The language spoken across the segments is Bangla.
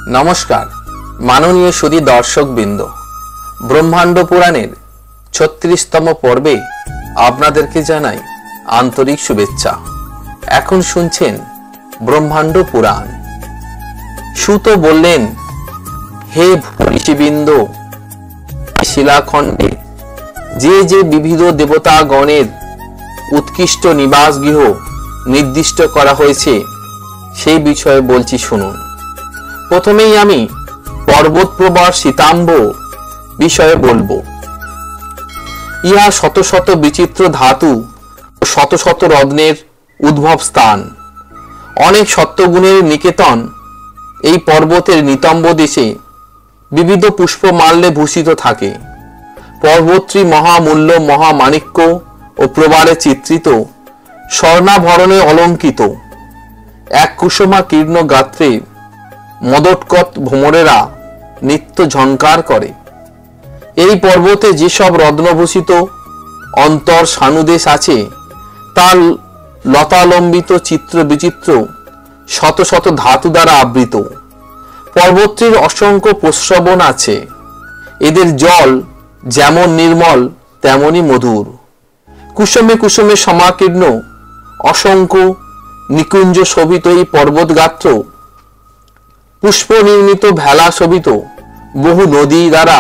नमस्कार माननीय सुधी दर्शकबृंद ब्रह्मांड पुराणेर 36तम पर्वे आपनादेरके जानाई आंतरिक शुभेच्छा। एखन शुनछेन ब्रह्मांड पुराण। सूत बोलेन, हे ऋषिबृंद, शिलाखंडे जे जे विविध देवतागणेर उत्कृष्ट निवास गृह निर्दिष्ट करा हयेछे सेई विषये बोलछि शुनुन। प्रथमेई आमी पर्वत प्रवाह सीताम्ब विषये बोलबो। इहा शत शत विचित्र धातु और शत शत रत्नेर उद्भव स्थान, अनेक सत्वगुणेर निकेतन। এই पर्वतेर नितम्ब देशे विविध पुष्पमाल्ये भूषित थाके। पर्वतटी महामूल्य महामाणिक्य और प्रबाले चित्रित स्वर्णाभरणे अलंकृत। एक कुसुमा कीर्ण गात्रे मदोत्कट भ्रमरेरा नित्य झंकार करे। এই पर्वते যেসব রত্নভূষিত অন্তর সানুদেশ আছে তার লতালম্বিত চিত্র বিচিত্র শত শত ধাতু দ্বারা আবৃত। পর্বতটির অসংখ্য প্রস্রবণ আছে। এদের জল যেমন নির্মল তেমনি মধুর। কুসুমে কুসুমে সমাকীর্ণ অসংখ্য নিকুঞ্জ শোভিত এই পর্বতগাত্র পুষ্প নির্মিত ভেলা শোভিত বহু নদী দ্বারা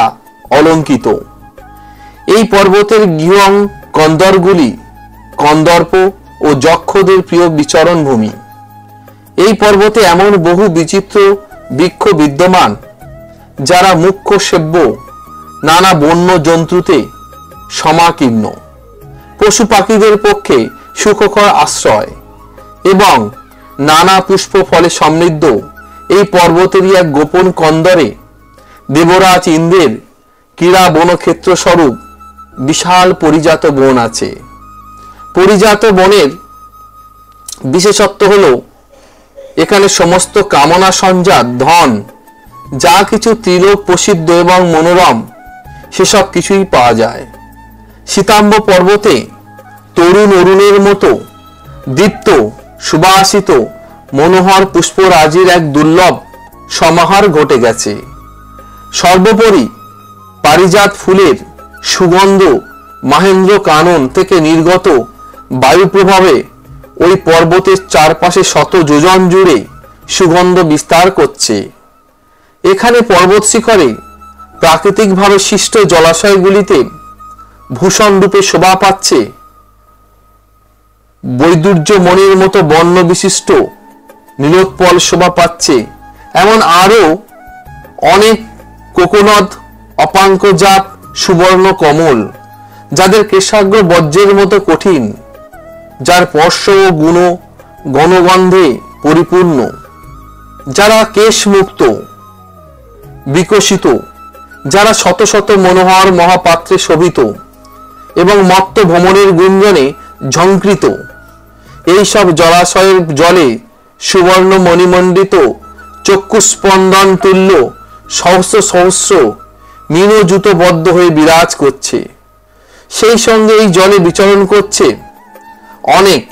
অলঙ্কিত। এই পর্বতের গৃহং কন্দরগুলি কন্দর্প ও যক্ষদের প্রিয় বিচরণ ভূমি। এই পর্বতে এমন বহু বিচিত্র বৃক্ষ বিদ্যমান যারা মুখ্য সেব্য নানা বন্য জন্তুতে সমাকীর্ণ, পশু পাখিদের পক্ষে সুখকর আশ্রয় এবং নানা পুষ্প ফলে সমৃদ্ধ এই পর্বতেরই এক গোপন কন্দরে দেবরাজ ইন্দ্রের ক্রীড়া বনক্ষেত্র স্বরূপ বিশাল পরিজাত বন আছে। পরিজাত বনের বিশেষত্ব হলো এখানে সমস্ত কামনা সঞ্জাত ধন যা কিছু ত্রিলোক প্রসিদ্ধ এবং মনোরম সেসব কিছুই পাওয়া যায়। সীতাম্ব পর্বতে তরুণ অরুণের মতো দীপ্ত সুবাসিত মনোহর পুষ্পরাজির এক দুর্লভ সমাহার ঘটে গেছে। সর্বোপরি পারিজাত ফুলের সুগন্ধ মহেন্দ্র কানন থেকে নির্গত বায়ু প্রভাবে ওই পর্বতের চারপাশে শত যোজন জুড়ে সুগন্ধ বিস্তার করছে। এখানে পর্বত শিখরে প্রাকৃতিকভাবে সৃষ্ট জলাশয়গুলিতে ভূষণ রূপে শোভা পাচ্ছে বৈদুর্যমণির মতো বর্ণ বিশিষ্ট নীলোৎপল শোভা পাচ্ছে এমন আরো অনেক কোকোনদ অপাঙ্কজাত সুবর্ণ কমল যাদের কেশাগ্র বজ্রের মতো কঠিন, যার স্পর্শ ও গুণ গণগন্ধে পরিপূর্ণ, যারা কেশ মুক্ত বিকশিত, যারা শত শত মনোহর মহাপাত্রে শোভিত এবং মত্ত ভ্রমণের গুঞ্জনে ঝঙ্কৃত। এই সব জলাশয়ের জলে সুবর্ণ মণিমণ্ডিত চক্ষুস্পন্দন তুল্য সহস্র সহস্র মীনজুতবদ্ধ হয়ে বিরাজ করছে। সেই সঙ্গে এই জলে বিচরণ করছে অনেক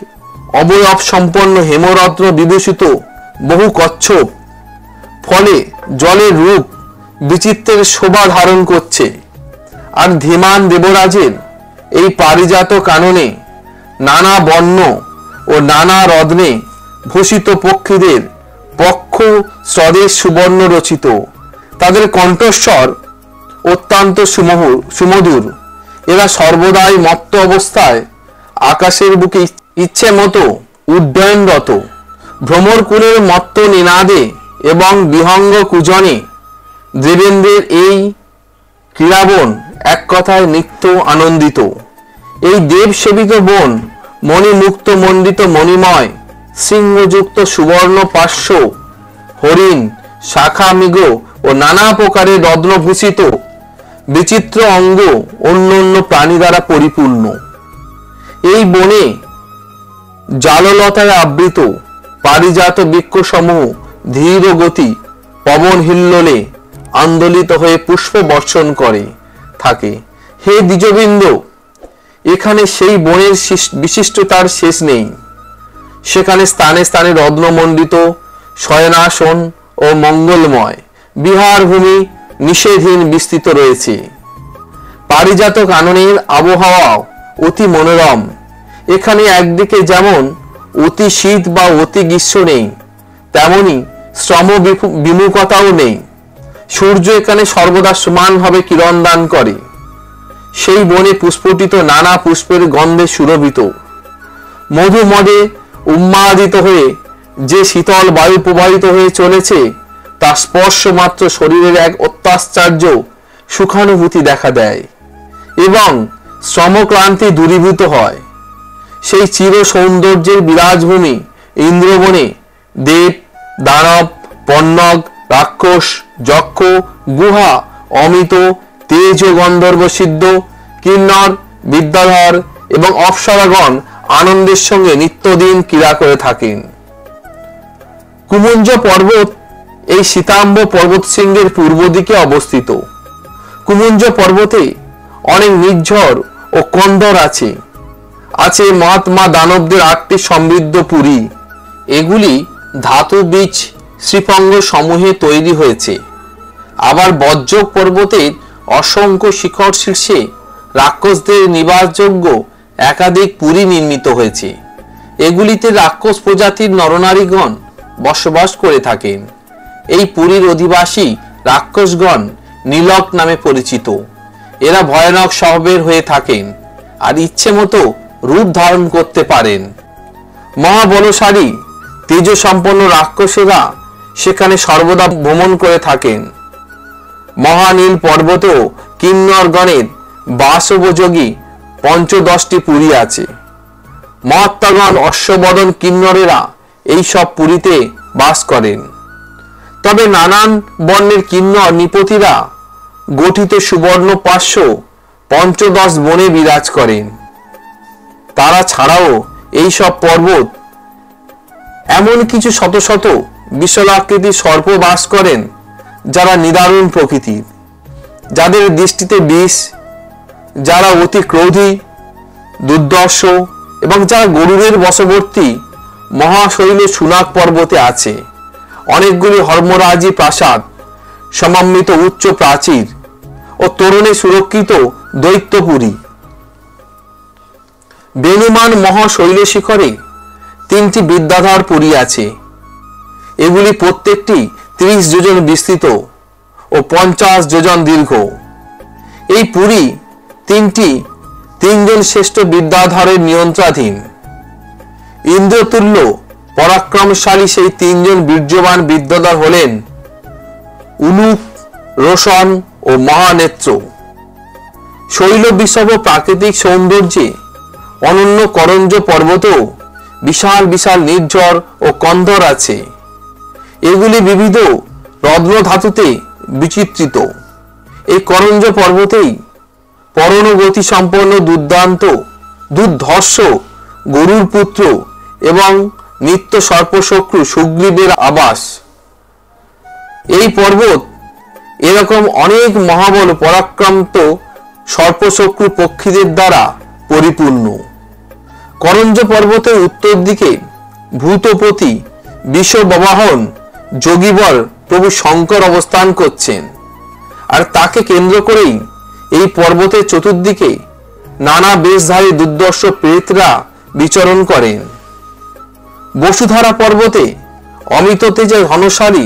অবয়ব সম্পন্ন হেমরত্ন বিভূষিত বহু কচ্ছপ। ফলে জলের রূপ বিচিত্রের শোভা ধারণ করছে। আর ধীমান দেবরাজের এই পারিজাত কাননে নানা বর্ণ ও নানা রত্নে ভূষিত পক্ষীদের পক্ষ স্বদেশ সুবর্ণ রচিত। তাদের কণ্ঠস্বর অত্যন্ত সুমধুর। এরা সর্বদাই মত্ত অবস্থায় আকাশের বুকে ইচ্ছে মতো উড্ডয়নরত। ভ্রমরকুলের মত্ত নিনাদে এবং বিহঙ্গ কুজনে দেবেন্দ্রের এই ক্রীড়াবন এক কথায় নিত্য আনন্দিত। এই দেব সেবিত বন মণিমুক্ত মণ্ডিত মণিময় সিংহযুক্ত সুবর্ণ পার্শ্ব হরিণ শাখা মৃগ ও নানা প্রকারের রত্নভূষিত বিচিত্র অঙ্গ অন্য অন্য প্রাণী দ্বারা পরিপূর্ণ। এই বনে জাললতায় আবৃত পারিজাত বৃক্ষসমূহ ধীর গতি পবন হিল্লোলে আন্দোলিত হয়ে পুষ্প বর্ষণ করে থাকে। হে দ্বিজবৃন্দ, এখানে সেই বনের বিশিষ্টতার শেষ নেই। সেখানে স্থানে স্থানে রত্নমণ্ডিত শয়নাসন ও মঙ্গলময় বিহার ভূমি নিষেধহীন বিস্তৃত রয়েছে। পারিজাত কাননের আবহাওয়া অতি মনোরম। এখানে একদিকে যেমন অতি শীত বা অতি গ্রীষ্ম নেই, তেমনি শ্রম বিমুখতাও নেই। সূর্য এখানে সর্বদা সমানভাবে কিরণ দান করে। সেই বনে পুষ্পটিত নানা পুষ্পের গন্ধে সুরভিত। মধুমদে উন্মাদিত হয়ে যে শীতল বায়ু প্রবাহিত হয়ে চলেছে, তা স্পর্শ মাত্র শরীরের এক অত্যাশ্চর্য সুখানুভূতি দেখা দেয় এবং শ্রমক্লান্তি দূরীভূত হয়। সেই চির সৌন্দর্যের বিরাজভূমি ইন্দ্রবনে দেব, দানব, পণ্যক, রাক্ষস, যক্ষ, গুহা, অমিত, তেজ ও গন্ধর্ব সিদ্ধ, কিন্নর, বিদ্যাধর এবং অপ্সরাগণ আনন্দের সঙ্গে নিত্যদিন ক্রীড়া করে থাকেন। কুমুঞ্জ পর্বত এই সীতাম্ব পর্বতশৃঙ্গের পূর্ব দিকে অবস্থিত। কুমুঞ্জ পর্বতে অনেক নির্ঝর ও কন্দর আছে। আছে মহাত্মা দানবদের 8টি সমৃদ্ধ পুরী। এগুলি ধাতু বীজ শ্রীপঙ্গ সমূহে তৈরি হয়েছে। আবার বজ্রক পর্বতের অসংখ্য শিখর শীর্ষে রাক্ষসদের নিবাসযোগ্য একাধিক পুরী নির্মিত হয়েছে। এগুলিতে রাক্ষস প্রজাতির নরনারীগণ বসবাস করে থাকেন। এই পুরীর অধিবাসী রাক্ষসগণ নীলক নামে পরিচিত। এরা ভয়ানক স্বভাবের হয়ে থাকেন আর ইচ্ছে মতো রূপ ধারণ করতে পারেন। মহাবলশালী তেজ সম্পন্ন রাক্ষসেরা সেখানে সর্বদা ভ্রমণ করে থাকেন। মহানীল পর্বতেও কিন্নরগণের বাসোপযোগী 15টি পুরী আছে। মহাত্মাগণ অশ্ববদন কিন্নরেরা এই সব পুরীতে বাস করেন। তবে নানান বর্ণের কিন্নর নৃপতিরা গঠিত সুবর্ণ পার্শ্ব 15 বনে বিরাজ করেন। তারা ছাড়াও এই সব পর্বত এমন কিছু শত শত বিশালাকৃতির সর্প বাস করেন, যারা নিদারুণ প্রকৃতির, যাদের দৃষ্টিতে বিষ, যারা অতি ক্রোধী, দুর্দর্শ এবং যারা গরুরের বশবর্তী মহাশৈল সুনাক পর্বতে আছে। অনেকগুলি হর্মরাজি প্রাসাদ, সমন্বিত উচ্চ প্রাচীর ও তোরণে সুরক্ষিত দৈত্যপুরী। বেনুমান মহাশৈল শিখরে 3টি বিদ্যাধর পুরী আছে। এগুলি প্রত্যেকটি 30 যোজন বিস্তৃত ও 50 যোজন দীর্ঘ। এই পুরী 3জন শ্রেষ্ঠ বিদ্যাধরের নিয়ন্ত্রণাধীন। ইন্দ্রতুল্য পরাক্রমশালী সেই 3জন বীর্যবান বিদ্যাধর হলেন উলুক, রোশন ও মহানেত্র। শৈল বিষব প্রাকৃতিক সৌন্দর্যে অনন্য করঞ্জ পর্বতেও বিশাল বিশাল নির্ঝর ও কন্ধর আছে। এগুলি বিবিধ রত্ন ধাতুতে বিচিত্রিত। এই করঞ্জ পর্বতেই পরণগতি সম্পন্ন দুর্ধর্ষ গরুর পুত্র এবং নিত্য সর্পশক্রু সুগ্রীবের আবাস। এই পর্বত এরকম অনেক মহাবল পরাক্রান্ত সর্পশক্রু পক্ষীদের দ্বারা পরিপূর্ণ। করঞ্জ পর্বতের উত্তর দিকে ভূতপতি বিশ্ববাহন যোগীবর প্রভু শঙ্কর অবস্থান করছেন, আর তাকে কেন্দ্র করেই এই পর্বতের চতুর্দিকে নানা বেশধারী দুর্দর্শ প্রেতরা বিচরণ করেন। বসুধারা পর্বতে অমিত তেজে ধনশালী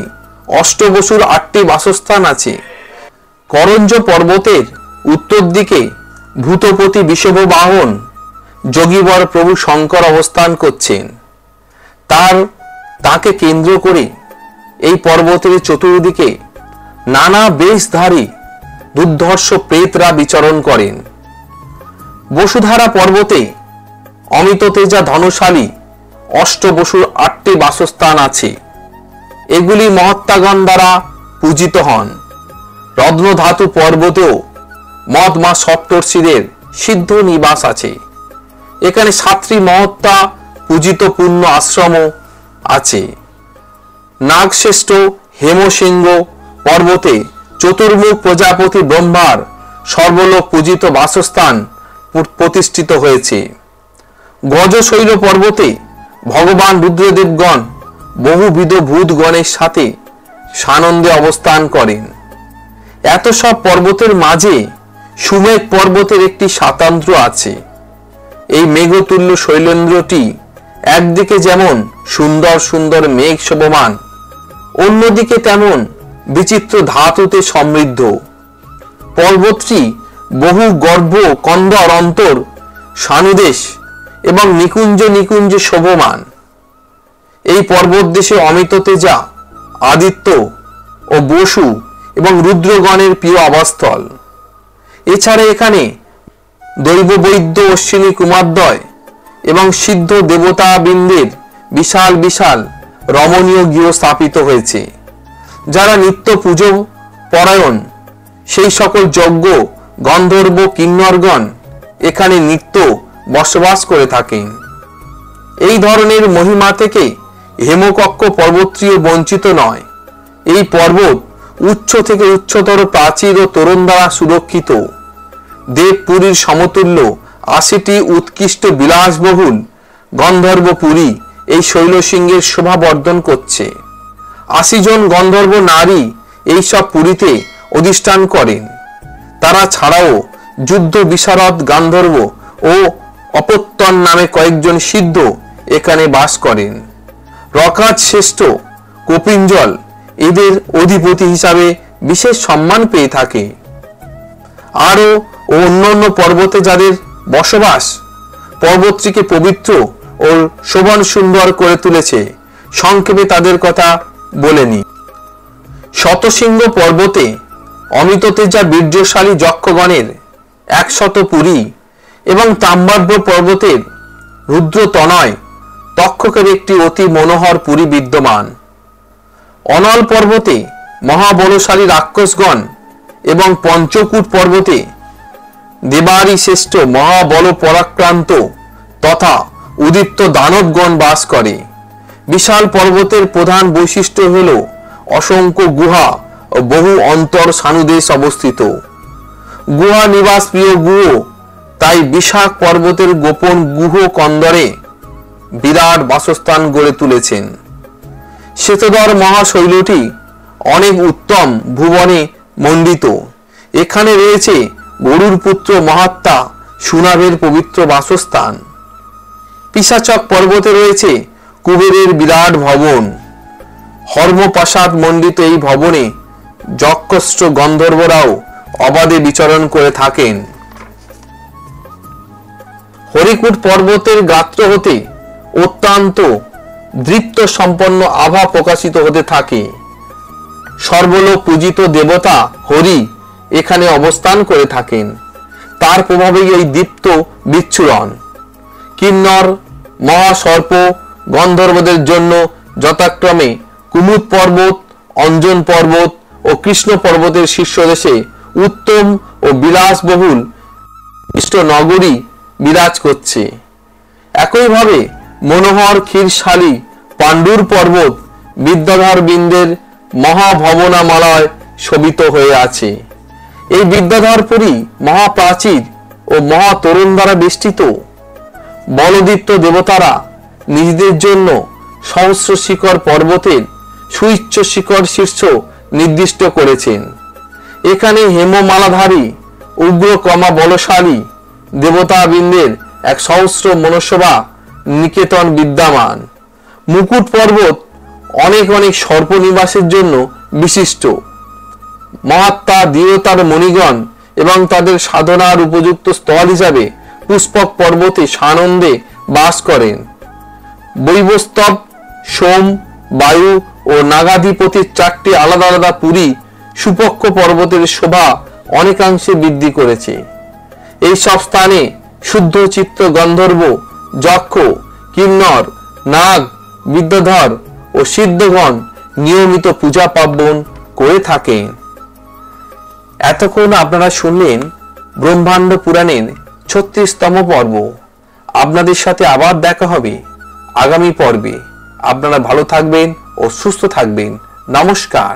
অষ্টবসুর 8টি বাসস্থান আছে। করঞ্জ পর্বতের উত্তর দিকে ভূতপতি বিষববাহন যোগীবর প্রভু শঙ্কর অবস্থান করছেন। তাকে কেন্দ্র করে এই পর্বতের চতুর্দিকে নানা বেশধারী দুর্ধর্ষ প্রেতরা বিচরণ করেন। বসুধারা পর্বতে অমিত তেজা ধনশালী অষ্টবসুর 8টি বাসস্থান আছে। এগুলি মহাত্মাগণ দ্বারা পূজিত হন। রত্নধাতু পর্বতেও মহাত্মা সপ্তর্ষিদের সিদ্ধ নিবাস আছে। এখানে 7টি মহাত্মা পূজিত পূর্ণ আশ্রম আছে। নাগশ্রেষ্ঠ হেমসিংহ পর্বতে চতুর্মুখ প্রজাপতি ব্রহ্মার সর্বলোক পূজিত বাসস্থান প্রতিষ্ঠিত হয়েছে। গজশৈল পর্বতে ভগবান রুদ্রদেবগণ বহুবিধ ভূতগণের সাথে সানন্দে অবস্থান করেন। এত সব পর্বতের মাঝে সুমেঘ পর্বতের একটি স্বাতন্ত্র্য আছে। এই মেঘতুল্য শৈলেন্দ্রটি একদিকে যেমন সুন্দর সুন্দর মেঘ শোভমান, অন্যদিকে তেমন বিচিত্র ধাতুতে সমৃদ্ধ। পর্বতটি বহু গর্ভ কন্দর অন্তর সানুদেশ এবং নিকুঞ্জ নিকুঞ্জ শোভমান। এই পর্বত দেশে অমিত তেজা, আদিত্য ও বসু এবং রুদ্রগণের প্রিয় আবাসস্থল। এছাড়া এখানে দৈব বৈদ্য অশ্বিনী কুমারদ্বয় এবং সিদ্ধ দেবতা বৃন্দের বিশাল বিশাল রমণীয় গৃহ স্থাপিত হয়েছে। যারা নিত্য পুজো পরায়ণ সেই সকল যজ্ঞ গন্ধর্ব কিন্নরগণ এখানে নিত্য বসবাস করে থাকেন। এই ধরনের মহিমা থেকে হেমকক্ষ পর্বতটিও বঞ্চিত নয়। এই পর্বত উচ্চ থেকে উচ্চতর প্রাচীর ও তোরণ দ্বারা সুরক্ষিত। দেবপুরীর সমতুল্য ৮০টি উৎকৃষ্ট বিলাসবহুল গন্ধর্বপুরী এই শৈলশৃঙ্গের শোভা বর্ধন করছে। ৮০ জন গন্ধর্ব নারী এইসব পুরীতে অধিষ্ঠান করেন। তারা ছাড়াও যুদ্ধ বিশারদ গান্ধর্ব ও অপত্যন নামে কয়েকজন সিদ্ধ এখানে বাস করেন। রকাজ শ্রেষ্ঠ কপিঞ্জল এদের অধিপতি হিসাবে বিশেষ সম্মান পেয়ে থাকে। আরও অন্যান্য পর্বতে যাদের বসবাস পর্বতটিকে পবিত্র ও শোভন সুন্দর করে তুলেছে, সংক্ষেপে তাদের কথা বলে নি। শতশৃঙ্গ পর্বতে অমিত তেজা বীর্যশালী যক্ষগণের ১০০ পুরী এবং তাম্রব্য পর্বতের রুদ্রতনয় তক্ষকের একটি অতি মনোহর পুরী বিদ্যমান। অনল পর্বতে মহাবলশালী রাক্ষসগণ এবং পঞ্চকূট পর্বতে দেবারি শ্রেষ্ঠ মহাবল পরাক্রান্ত তথা উদীপ্ত দানবগণ বাস করে। বিশাল পর্বতের প্রধান বৈশিষ্ট্য হল অসংখ্য গুহা ও বহু অন্তর সানুদেশ অবস্থিত। গুহা নিবাস প্রিয় গুহ তাই বিশাখ পর্বতের গোপন গুহ কন্দরে বিরাট বাসস্থান গড়ে তুলেছেন। শ্বেতধর মহাশৈলটি অনেক উত্তম ভুবনে মণ্ডিত। এখানে রয়েছে গরুর পুত্র মহাত্মা সুনাভের পবিত্র বাসস্থান। পিশাচক পর্বতে রয়েছে কুবেরের বিরাট ভবন। হর্মপ্রাসাদ মণ্ডিত এই ভবনে যক্ষশ্র গন্ধর্বরাও অবাধে বিচরণ করে থাকেন। হরিকুট পর্বতের গাত্র হতে অত্যন্ত দৃপ্ত সম্পন্ন আভা প্রকাশিত হতে থাকে। সর্বলোক পূজিত দেবতা হরি এখানে অবস্থান করে থাকেন। তার প্রভাবেই এই দীপ্ত বিচ্ছুরণ। কিন্নর মহাসর্প গন্ধর্বদের জন্য যথাক্রমে কুমুদ পর্বত, অঞ্জন পর্বত ও কৃষ্ণ পর্বতের শীর্ষদেশে উত্তম ও বিলাসবহুল ইষ্ট নগরী বিরাজ করছে। একইভাবে মনোহর ক্ষীরশালী পাণ্ডুর পর্বত বিদ্যাধর বৃন্দের মহাভবনামালায় শোভিত হয়ে আছে। এই বিদ্যাধরপুরী মহাপ্রাচীর ও মহাতরুণ দ্বারা বেষ্টিত। বলদীপ্ত দেবতারা নিজেদের জন্য সহস্র শিখর পর্বতের সুউচ্চ শিখর শীর্ষ নির্দিষ্ট করেছেন। এখানে হেমমালাধারী উগ্র কমা বলশালী দেবতাবৃন্দের এক সহস্র মনসভা নিকেতন বিদ্যমান। মুকুট পর্বত অনেক অনেক সর্পনিবাসের জন্য বিশিষ্ট। মহাত্মা দেবতার মণিগণ এবং তাদের সাধনার উপযুক্ত স্থল হিসাবে পুষ্পক পর্বতে সানন্দে বাস করেন। বৈবস্তব, সোম, বায়ু ও নাগাধিপতির ৪টি আলাদা আলাদা পুরী সুপক্ষ পর্বতের শোভা অনেকাংশে বৃদ্ধি করেছে। এই সব স্থানে শুদ্ধ চিত্ত গন্ধর্ব, যক্ষ, কিন্নর, নাগ, বিদ্যাধর ও সিদ্ধগণ নিয়মিত পূজা পার্বণ করে থাকেন। এতক্ষণ আপনারা শুনলেন ব্রহ্মাণ্ড পুরাণের ৩৬তম পর্ব। আপনাদের সাথে আবার দেখা হবে আগামী পর্বে। আপনারা ভালো থাকবেন ও সুস্থ থাকবেন। নমস্কার।